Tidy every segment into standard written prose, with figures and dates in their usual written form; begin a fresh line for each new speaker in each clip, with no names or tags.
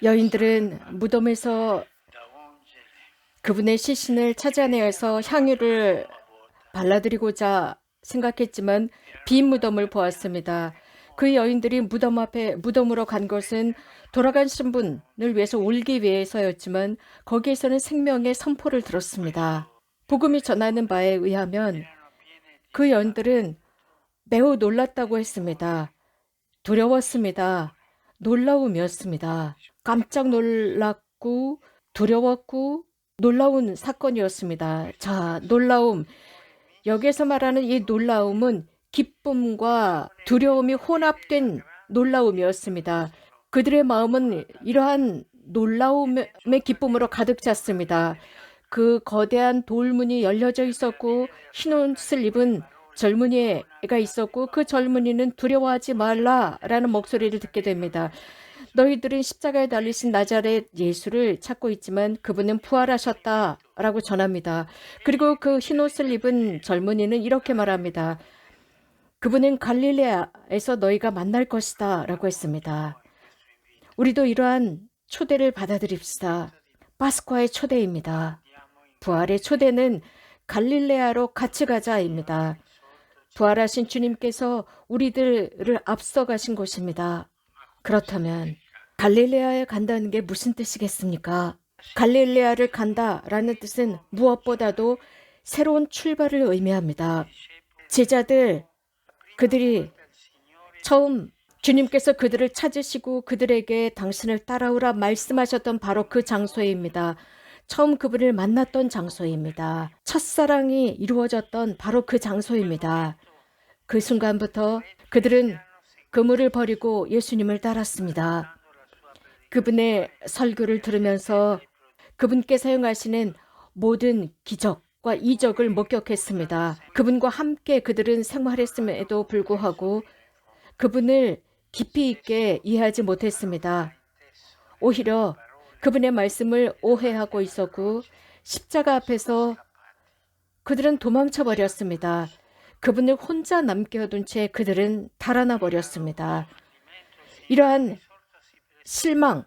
여인들은 무덤에서 그분의 시신을 찾아내어서 향유를 발라드리고자 생각했지만 빈 무덤을 보았습니다. 그 여인들이 무덤으로 간 것은 돌아가신 분을 위해서 울기 위해서였지만 거기에서는 생명의 선포를 들었습니다. 복음이 전하는 바에 의하면 그 여인들은 매우 놀랐다고 했습니다. 두려웠습니다. 놀라움이었습니다. 깜짝 놀랐고 두려웠고 놀라운 사건이었습니다. 자, 놀라움. 여기에서 말하는 이 놀라움은 기쁨과 두려움이 혼합된 놀라움이었습니다. 그들의 마음은 이러한 놀라움의 기쁨으로 가득 찼습니다. 그 거대한 돌문이 열려져 있었고 흰 옷을 입은 젊은이가 있었고 그 젊은이는 두려워하지 말라라는 목소리를 듣게 됩니다. 너희들은 십자가에 달리신 나자렛 예수를 찾고 있지만 그분은 부활하셨다라고 전합니다. 그리고 그 흰옷을 입은 젊은이는 이렇게 말합니다. 그분은 갈릴레아에서 너희가 만날 것이다 라고 했습니다. 우리도 이러한 초대를 받아들입시다. 파스쿠아의 초대입니다. 부활의 초대는 갈릴레아로 같이 가자입니다. 부활하신 주님께서 우리들을 앞서가신 곳입니다. 그렇다면 갈릴레아에 간다는 게 무슨 뜻이겠습니까? 갈릴레아를 간다라는 뜻은 무엇보다도 새로운 출발을 의미합니다. 제자들, 그들이 처음 주님께서 그들을 찾으시고 그들에게 당신을 따라오라 말씀하셨던 바로 그 장소입니다. 처음 그분을 만났던 장소입니다. 첫사랑이 이루어졌던 바로 그 장소입니다. 그 순간부터 그들은 그물을 버리고 예수님을 따랐습니다. 그분의 설교를 들으면서 그분께 사용하시는 모든 기적과 이적을 목격했습니다. 그분과 함께 그들은 생활했음에도 불구하고 그분을 깊이 있게 이해하지 못했습니다. 오히려 그분의 말씀을 오해하고 있었고 십자가 앞에서 그들은 도망쳐 버렸습니다. 그분을 혼자 남겨둔 채 그들은 달아나 버렸습니다. 이러한 실망이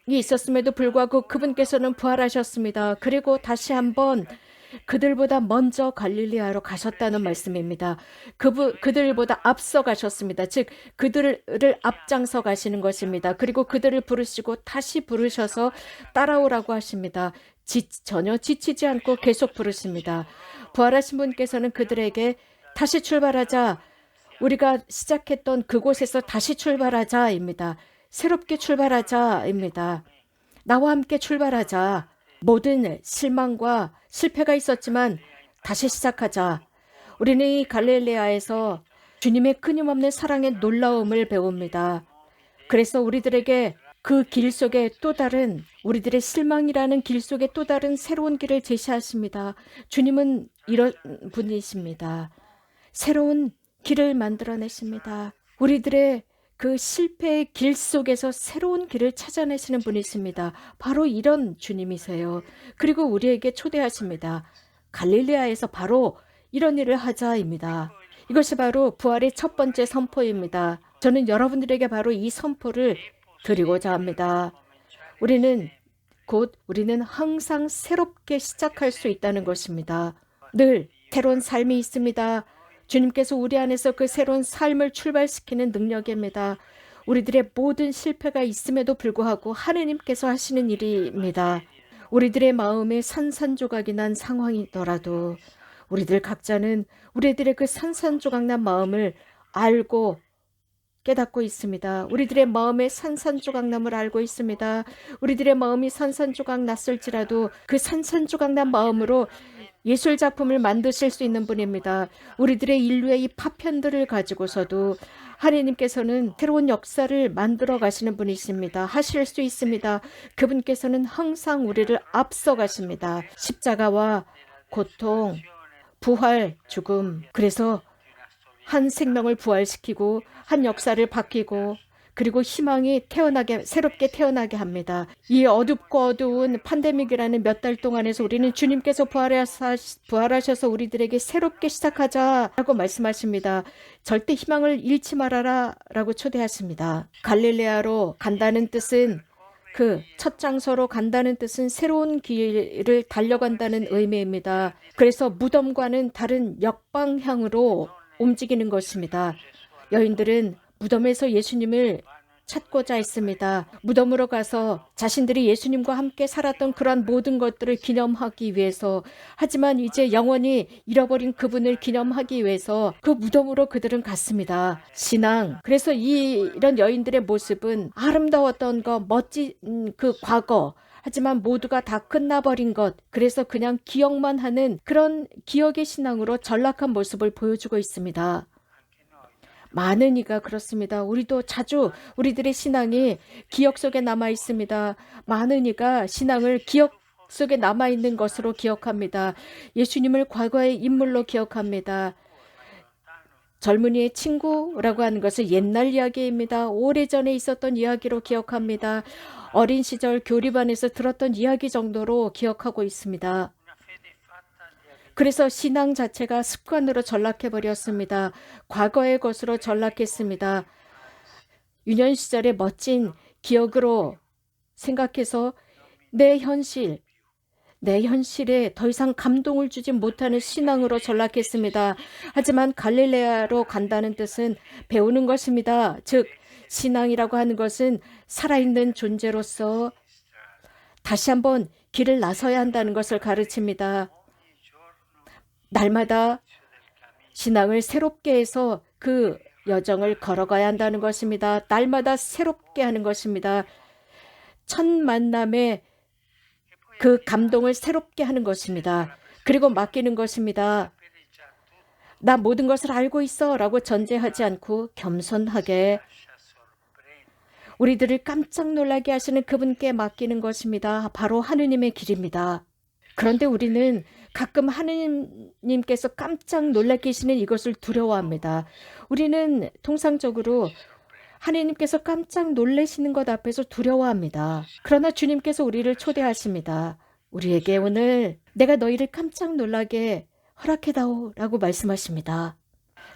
있었음에도 불구하고 그분께서는 부활하셨습니다. 그리고 다시 한번 그들보다 먼저 갈릴리아로 가셨다는 말씀입니다. 그들보다 앞서 가셨습니다. 즉 그들을 앞장서 가시는 것입니다. 그리고 그들을 부르시고 다시 부르셔서 따라오라고 하십니다. 전혀 지치지 않고 계속 부르십니다. 부활하신 분께서는 그들에게 다시 출발하자. 우리가 시작했던 그곳에서 다시 출발하자입니다. 새롭게 출발하자입니다. 나와 함께 출발하자. 모든 실망과 실패가 있었지만 다시 시작하자. 우리는 이 갈릴레아에서 주님의 끊임없는 사랑의 놀라움을 배웁니다. 그래서 우리들에게 그 길 속에 또 다른 우리들의 실망이라는 길 속에 또 다른 새로운 길을 제시하십니다. 주님은 이런 분이십니다. 새로운 길을 만들어내십니다. 우리들의 그 실패의 길 속에서 새로운 길을 찾아내시는 분이십니다. 바로 이런 주님이세요. 그리고 우리에게 초대하십니다. 갈릴레아에서 바로 이런 일을 하자입니다. 이것이 바로 부활의 첫 번째 선포입니다. 저는 여러분들에게 바로 이 선포를 드리고자 합니다. 우리는 항상 새롭게 시작할 수 있다는 것입니다. 늘 새로운 삶이 있습니다. 주님께서 우리 안에서 그 새로운 삶을 출발시키는 능력입니다. 우리들의 모든 실패가 있음에도 불구하고 하느님께서 하시는 일입니다. 우리들의 마음에 산산조각이 난 상황이더라도 우리들 각자는 우리들의 그 산산조각 난 마음을 알고 깨닫고 있습니다. 우리들의 마음의 산산조각남을 알고 있습니다. 우리들의 마음이 산산조각 났을지라도 그 산산조각난 마음으로 예술 작품을 만드실 수 있는 분입니다. 우리들의 인류의 이 파편들을 가지고서도 하나님께서는 새로운 역사를 만들어 가시는 분이십니다. 하실 수 있습니다. 그분께서는 항상 우리를 앞서 가십니다. 십자가와 고통, 부활, 죽음. 그래서 한 생명을 부활시키고 한 역사를 바뀌고 그리고 희망이 새롭게 태어나게 합니다. 이 어둡고 어두운 팬데믹이라는 몇 달 동안에서 우리는 주님께서 부활하셔서 우리들에게 새롭게 시작하자라고 말씀하십니다. 절대 희망을 잃지 말아라 라고 초대하십니다. 갈릴레아로 간다는 뜻은 그 첫 장소로 간다는 뜻은 새로운 길을 달려간다는 의미입니다. 그래서 무덤과는 다른 역방향으로 움직이는 것입니다. 여인들은 무덤에서 예수님을 찾고자 했습니다. 무덤으로 가서 자신들이 예수님과 함께 살았던 그러한 모든 것들을 기념하기 위해서, 하지만 이제 영원히 잃어버린 그분을 기념하기 위해서 그 무덤으로 그들은 갔습니다. 신앙. 그래서 이런 여인들의 모습은 아름다웠던 것, 멋진 그 과거, 하지만 모두가 다 끝나버린 것, 그래서 그냥 기억만 하는 그런 기억의 신앙으로 전락한 모습을 보여주고 있습니다. 많은 이가 그렇습니다. 우리도 자주 우리들의 신앙이 기억 속에 남아 있습니다. 많은 이가 신앙을 기억 속에 남아 있는 것으로 기억합니다. 예수님을 과거의 인물로 기억합니다. 젊은이의 친구라고 하는 것은 옛날 이야기입니다. 오래전에 있었던 이야기로 기억합니다. 어린 시절 교리반에서 들었던 이야기 정도로 기억하고 있습니다. 그래서 신앙 자체가 습관으로 전락해버렸습니다. 과거의 것으로 전락했습니다. 유년 시절의 멋진 기억으로 생각해서 내 현실에 더 이상 감동을 주지 못하는 신앙으로 전락했습니다. 하지만 갈릴레아로 간다는 뜻은 배우는 것입니다. 즉, 신앙이라고 하는 것은 살아있는 존재로서 다시 한번 길을 나서야 한다는 것을 가르칩니다. 날마다 신앙을 새롭게 해서 그 여정을 걸어가야 한다는 것입니다. 날마다 새롭게 하는 것입니다. 첫 만남에 그 감동을 새롭게 하는 것입니다. 그리고 맡기는 것입니다. 나 모든 것을 알고 있어 라고 전제하지 않고 겸손하게 우리들을 깜짝 놀라게 하시는 그분께 맡기는 것입니다. 바로 하느님의 길입니다. 그런데 우리는 가끔 하느님께서 깜짝 놀라키시는 이것을 두려워합니다. 우리는 통상적으로 하느님께서 깜짝 놀라시는 것 앞에서 두려워합니다. 그러나 주님께서 우리를 초대하십니다. 우리에게 오늘 내가 너희를 깜짝 놀라게 허락해다오 라고 말씀하십니다.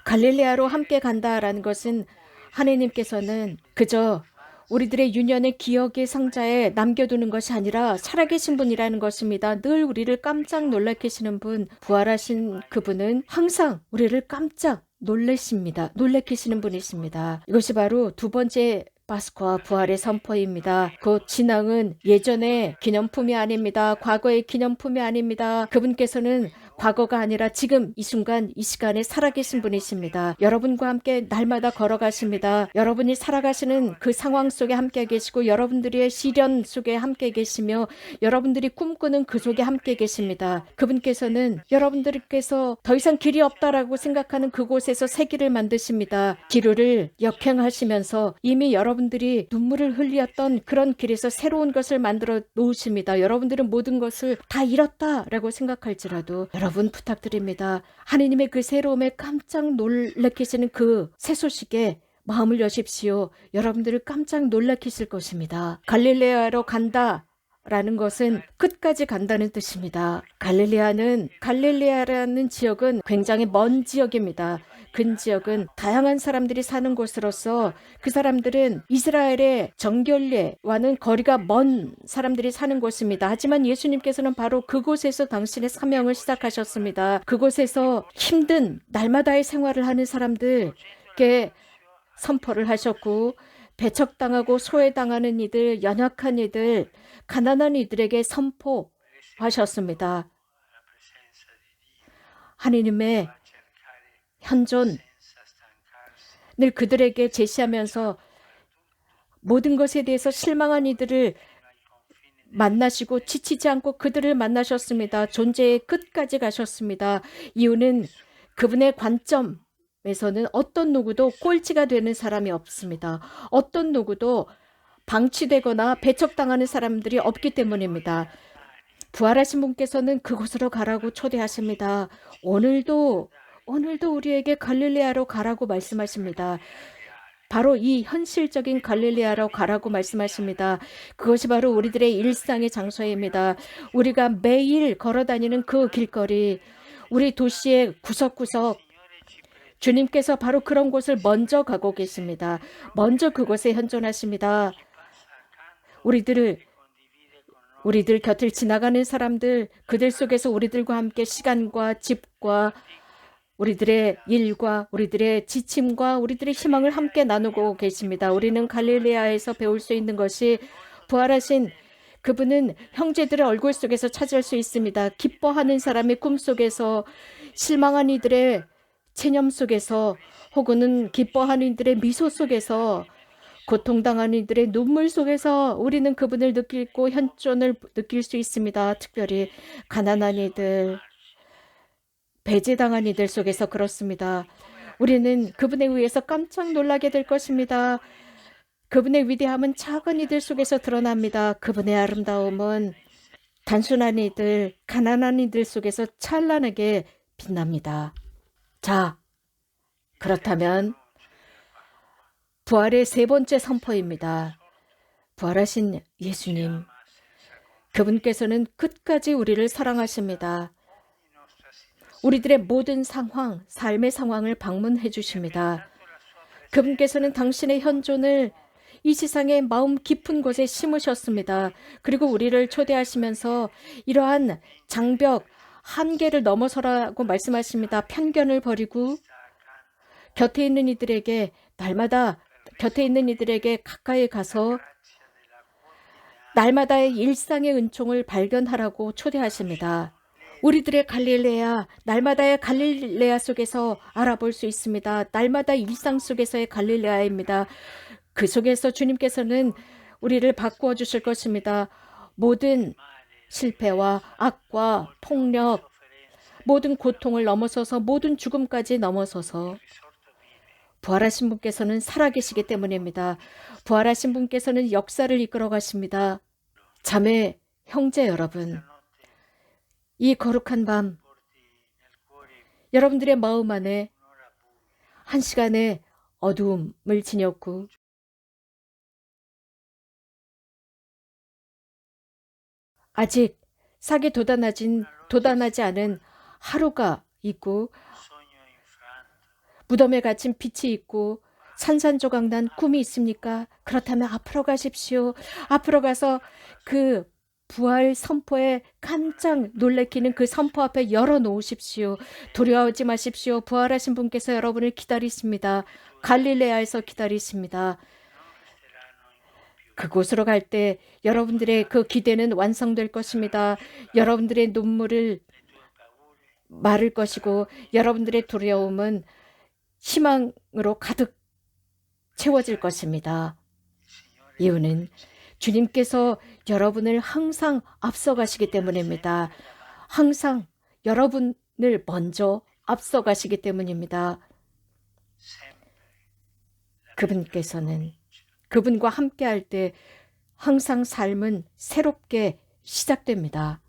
갈릴레아로 함께 간다라는 것은 하느님께서는 그저 우리들의 유년의 기억의 상자에 남겨두는 것이 아니라 살아계신 분이라는 것입니다. 늘 우리를 깜짝 놀라키시는 분, 부활하신 그분은 항상 우리를 깜짝 놀래키시는 분이십니다. 이것이 바로 두 번째 파스쿠와 부활의 선포입니다. 곧 신앙은 예전의 기념품이 아닙니다. 과거의 기념품이 아닙니다. 그분께서는 과거가 아니라 지금 이 순간 이 시간에 살아계신 분이십니다. 여러분과 함께 날마다 걸어가십니다. 여러분이 살아가시는 그 상황 속에 함께 계시고 여러분들의 시련 속에 함께 계시며 여러분들이 꿈꾸는 그 속에 함께 계십니다. 그분께서는 여러분들께서 더 이상 길이 없다라고 생각하는 그곳에서 새 길을 만드십니다. 기루를 역행하시면서 이미 여러분들이 눈물을 흘렸던 그런 길에서 새로운 것을 만들어 놓으십니다. 여러분들은 모든 것을 다 잃었다라고 생각할지라도 여러분 부탁드립니다. 하느님의 그 새로움에 깜짝 놀라키시는 그 새 소식에 마음을 여십시오. 여러분들을 깜짝 놀라키실 것입니다. 갈릴레아로 간다. 라는 것은 끝까지 간다는 뜻입니다. 갈릴레아라는 지역은 굉장히 먼 지역입니다. 그 지역은 다양한 사람들이 사는 곳으로서 그 사람들은 이스라엘의 정결례와는 거리가 먼 사람들이 사는 곳입니다. 하지만 예수님께서는 바로 그곳에서 당신의 사명을 시작하셨습니다. 그곳에서 힘든 날마다의 생활을 하는 사람들께 선포를 하셨고 배척당하고 소외당하는 이들, 연약한 이들, 가난한 이들에게 선포하셨습니다. 하느님의 현존 늘 그들에게 제시하면서 모든 것에 대해서 실망한 이들을 만나시고 지치지 않고 그들을 만나셨습니다. 존재의 끝까지 가셨습니다. 이유는 그분의 관점에서는 어떤 누구도 꼴찌가 되는 사람이 없습니다. 어떤 누구도 방치되거나 배척당하는 사람들이 없기 때문입니다. 부활하신 분께서는 그곳으로 가라고 초대하십니다. 오늘도 우리에게 갈릴레아로 가라고 말씀하십니다. 바로 이 현실적인 갈릴레아로 가라고 말씀하십니다. 그것이 바로 우리들의 일상의 장소입니다. 우리가 매일 걸어다니는 그 길거리, 우리 도시의 구석구석, 주님께서 바로 그런 곳을 먼저 가고 계십니다. 먼저 그곳에 현존하십니다. 우리들 곁을 지나가는 사람들, 그들 속에서 우리들과 함께 시간과 집과 우리들의 일과 우리들의 지침과 우리들의 희망을 함께 나누고 계십니다. 우리는 갈릴레아에서 배울 수 있는 것이 부활하신 그분은 형제들의 얼굴 속에서 찾을 수 있습니다. 기뻐하는 사람의 꿈 속에서, 실망한 이들의 체념 속에서, 혹은 기뻐하는 이들의 미소 속에서, 고통당하는 이들의 눈물 속에서 우리는 그분을 느끼고 현존을 느낄 수 있습니다. 특별히 가난한 이들, 배제당한 이들 속에서 그렇습니다. 우리는 그분에 의해서 깜짝 놀라게 될 것입니다. 그분의 위대함은 작은 이들 속에서 드러납니다. 그분의 아름다움은 단순한 이들, 가난한 이들 속에서 찬란하게 빛납니다. 자, 그렇다면 부활의 세 번째 선포입니다. 부활하신 예수님, 그분께서는 끝까지 우리를 사랑하십니다. 우리들의 모든 상황, 삶의 상황을 방문해 주십니다. 그분께서는 당신의 현존을 이 세상의 마음 깊은 곳에 심으셨습니다. 그리고 우리를 초대하시면서 이러한 장벽, 한계를 넘어서라고 말씀하십니다. 편견을 버리고 곁에 있는 이들에게 날마다 곁에 있는 이들에게 가까이 가서 날마다의 일상의 은총을 발견하라고 초대하십니다. 우리들의 갈릴레아, 날마다의 갈릴레아 속에서 알아볼 수 있습니다. 날마다 일상 속에서의 갈릴레아입니다. 그 속에서 주님께서는 우리를 바꾸어 주실 것입니다. 모든 실패와 악과 폭력, 모든 고통을 넘어서서 모든 죽음까지 넘어서서 부활하신 분께서는 살아계시기 때문입니다. 부활하신 분께서는 역사를 이끌어 가십니다. 자매, 형제 여러분, 이 거룩한 밤 여러분들의 마음 안에 한 시간의 어두움을 지녔고 아직 삭이 돋아나지 않은 하루가 있고 무덤에 갇힌 빛이 있고 산산조각난 꿈이 있습니까? 그렇다면 앞으로 가십시오. 앞으로 가서 그 부활 선포에 깜짝 놀래키는 그 선포 앞에 열어놓으십시오. 두려워하지 마십시오. 부활하신 분께서 여러분을 기다리십니다. 갈릴레아에서 기다리십니다. 그곳으로 갈 때 여러분들의 그 기대는 완성될 것입니다. 여러분들의 눈물을 마를 것이고 여러분들의 두려움은 희망으로 가득 채워질 것입니다. 이유는 주님께서 여러분을 항상 앞서가시기 때문입니다. 항상 여러분을 먼저 앞서가시기 때문입니다. 그분께서는 그분과 함께할 때 항상 삶은 새롭게 시작됩니다.